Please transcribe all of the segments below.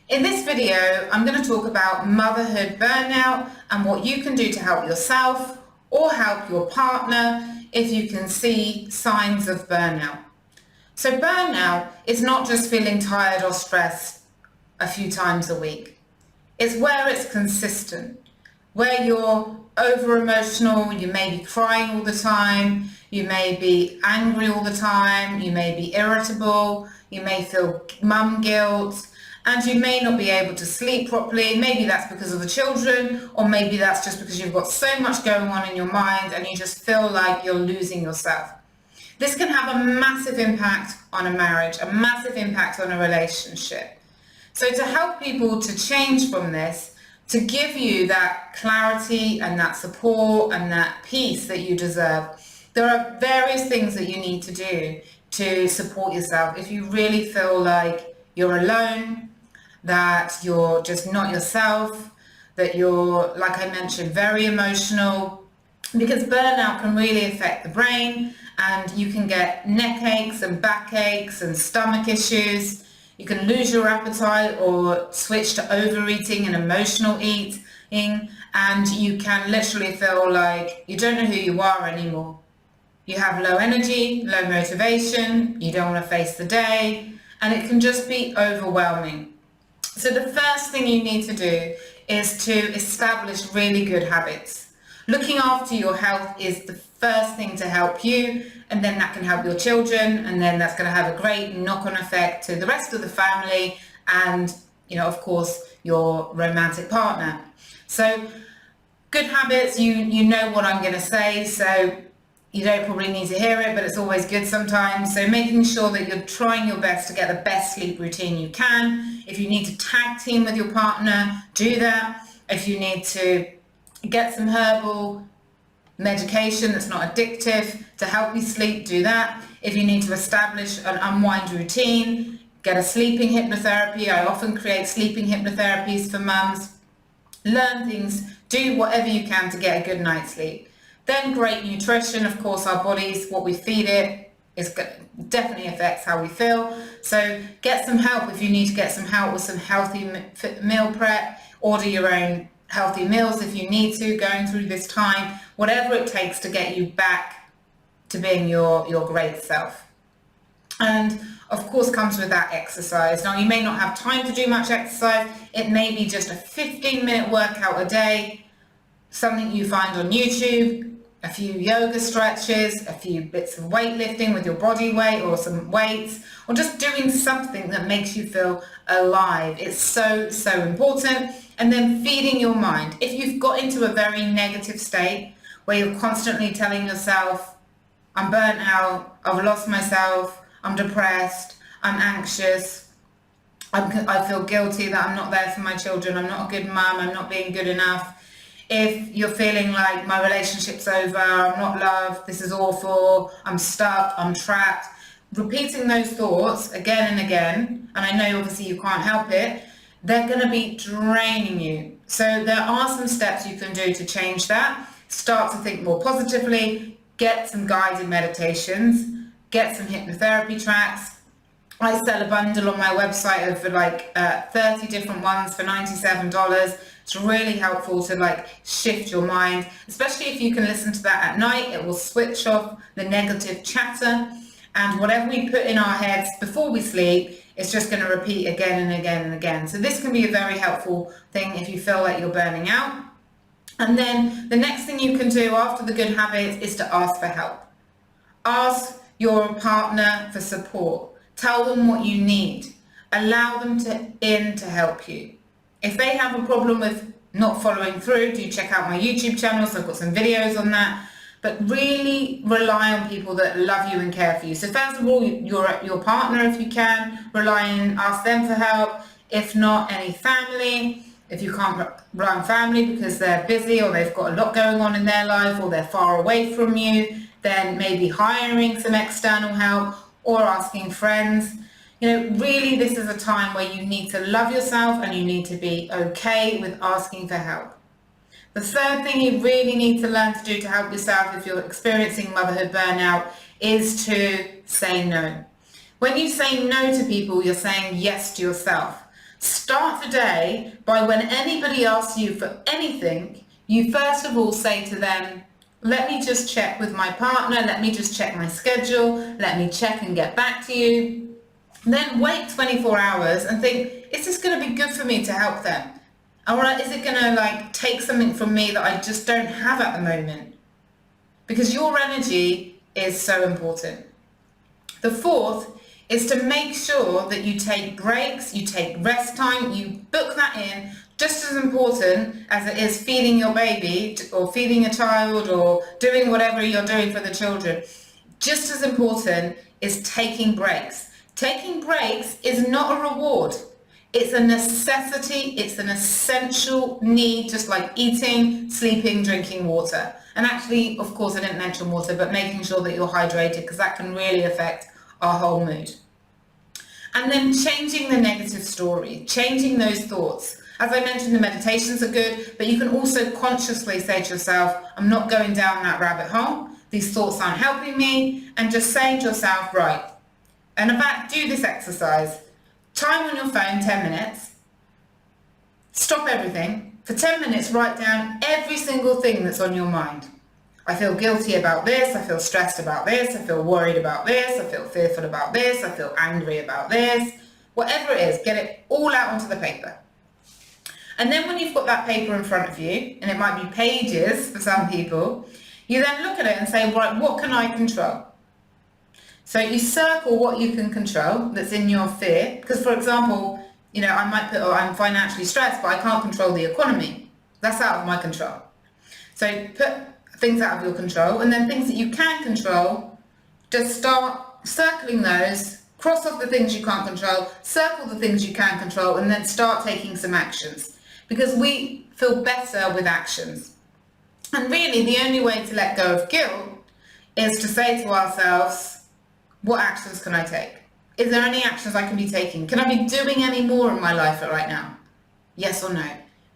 In this video, I'm going to talk about motherhood burnout and what you can do to help yourself or help your partner if you can see signs of burnout. So burnout is not just feeling tired or stressed a few times a week. It's where it's consistent, where you're over emotional, you may be crying all the time, you may be angry all the time, you may be irritable, you may feel mum guilt, and you may not be able to sleep properly. Maybe that's because of the children, or maybe that's just because you've got so much going on in your mind and you just feel like you're losing yourself. This can have a massive impact on a marriage, a massive impact on a relationship. So to help people to change from this, to give you that clarity and that support and that peace that you deserve, there are various things that you need to do to support yourself. If you really feel like you're alone, that you're just not yourself, that you're, like I mentioned, very emotional, because burnout can really affect the brain and you can get neck aches and back aches and stomach issues. You can lose your appetite or switch to overeating and emotional eating, and you can literally feel like you don't know who you are anymore. You have low energy, low motivation, you don't want to face the day, and it can just be overwhelming. So the first thing you need to do is to establish really good habits. Looking after your health is the first thing to help you, and then that can help your children, and then that's going to have a great knock-on effect to the rest of the family and, of course, your romantic partner. So good habits, you know what I'm going to say, so you don't probably need to hear it, but it's always good sometimes. So making sure that you're trying your best to get the best sleep routine you can. If you need to tag team with your partner, do that. If you need to get some herbal medication that's not addictive to help you sleep, do that. If you need to establish an unwind routine, get a sleeping hypnotherapy. I often create sleeping hypnotherapies for mums. Learn things, do whatever you can to get a good night's sleep. Then great nutrition. Of course, our bodies, what we feed it, definitely affects how we feel. So get some help if you need to get some help with some healthy meal prep. Order your own healthy meals if you need to, going through this time, whatever it takes to get you back to being your great self. And of course comes with that exercise. Now you may not have time to do much exercise. It may be just a 15-minute workout a day, something you find on YouTube, a few yoga stretches, a few bits of weightlifting with your body weight or some weights, or just doing something that makes you feel alive. It's so, so important. And then feeding your mind. If you've got into a very negative state where you're constantly telling yourself, I'm burnt out, I've lost myself, I'm depressed, I'm anxious, I feel guilty that I'm not there for my children, I'm not a good mum, I'm not being good enough. If you're feeling like my relationship's over, I'm not loved, this is awful, I'm stuck, I'm trapped, repeating those thoughts again and again, and I know obviously you can't help it, they're going to be draining you. So there are some steps you can do to change that. Start to think more positively, get some guided meditations, get some hypnotherapy tracks. I sell a bundle on my website of 30 different ones for $97. It's really helpful to shift your mind, especially if you can listen to that at night. It will switch off the negative chatter, and whatever we put in our heads before we sleep, it's just going to repeat again and again and again. So this can be a very helpful thing if you feel like you're burning out. And then the next thing you can do after the good habits is to ask for help. Ask your partner for support. Tell them what you need. Allow them to help you. If they have a problem with not following through, do check out my YouTube channel. So I've got some videos on that. But really rely on people that love you and care for you. So first of all, your partner, if you can, ask them for help. If not, any family. If you can't rely on family because they're busy or they've got a lot going on in their life or they're far away from you, then maybe hiring some external help or asking friends. Really this is a time where you need to love yourself and you need to be okay with asking for help. The third thing you really need to learn to do to help yourself if you're experiencing motherhood burnout is to say no. When you say no to people, you're saying yes to yourself. Start the day by when anybody asks you for anything, you first of all say to them, let me just check with my partner, let me just check my schedule, let me check and get back to you. Then wait 24 hours and think, is this going to be good for me to help them? Or is it going to take something from me that I just don't have at the moment? Because your energy is so important. The fourth is to make sure that you take breaks, you take rest time, you book that in. Just as important as it is feeding your baby or feeding a child or doing whatever you're doing for the children, just as important is taking breaks. Taking breaks is not a reward. It's a necessity, it's an essential need, just like eating, sleeping, drinking water. And actually, of course, I didn't mention water, but making sure that you're hydrated, because that can really affect our whole mood. And then changing the negative story, changing those thoughts. As I mentioned, the meditations are good, but you can also consciously say to yourself, I'm not going down that rabbit hole. These thoughts aren't helping me. And just saying to yourself, right, and in fact, do this exercise. Time on your phone, 10 minutes. Stop everything. For 10 minutes, write down every single thing that's on your mind. I feel guilty about this. I feel stressed about this. I feel worried about this. I feel fearful about this. I feel angry about this. Whatever it is, get it all out onto the paper. And then when you've got that paper in front of you, and it might be pages for some people, you then look at it and say, right, what can I control? So you circle what you can control that's in your fear. Because, for example, I might put, I'm financially stressed, but I can't control the economy. That's out of my control. So put things out of your control, and then things that you can control, just start circling those, cross off the things you can't control, circle the things you can control, and then start taking some actions. Because we feel better with actions. And really, the only way to let go of guilt is to say to ourselves, what actions can I take? Is there any actions I can be taking? Can I be doing any more in my life right now? Yes or no?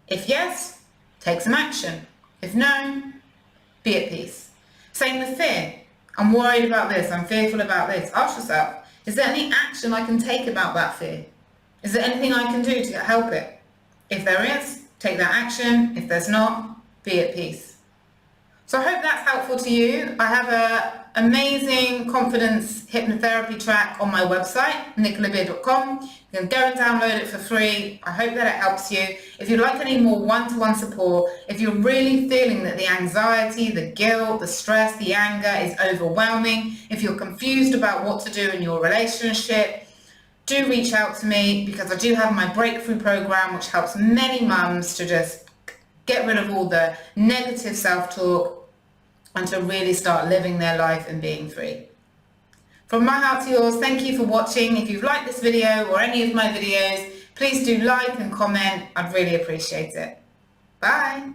If yes, take some action. If no, be at peace. Same with fear. I'm worried about this. I'm fearful about this. Ask yourself, is there any action I can take about that fear? Is there anything I can do to help it? If there is, take that action. If there's not, be at peace. So I hope that's helpful to you. I have an amazing confidence hypnotherapy track on my website, nicolabeer.com. You can go and download it for free. I hope that it helps you. If you'd like any more one-to-one support, if you're really feeling that the anxiety, the guilt, the stress, the anger is overwhelming, if you're confused about what to do in your relationship, do reach out to me, because I do have my breakthrough program, which helps many mums to just get rid of all the negative self-talk and to really start living their life and being free. From my heart to yours, thank you for watching. If you've liked this video or any of my videos, please do like and comment. I'd really appreciate it. Bye.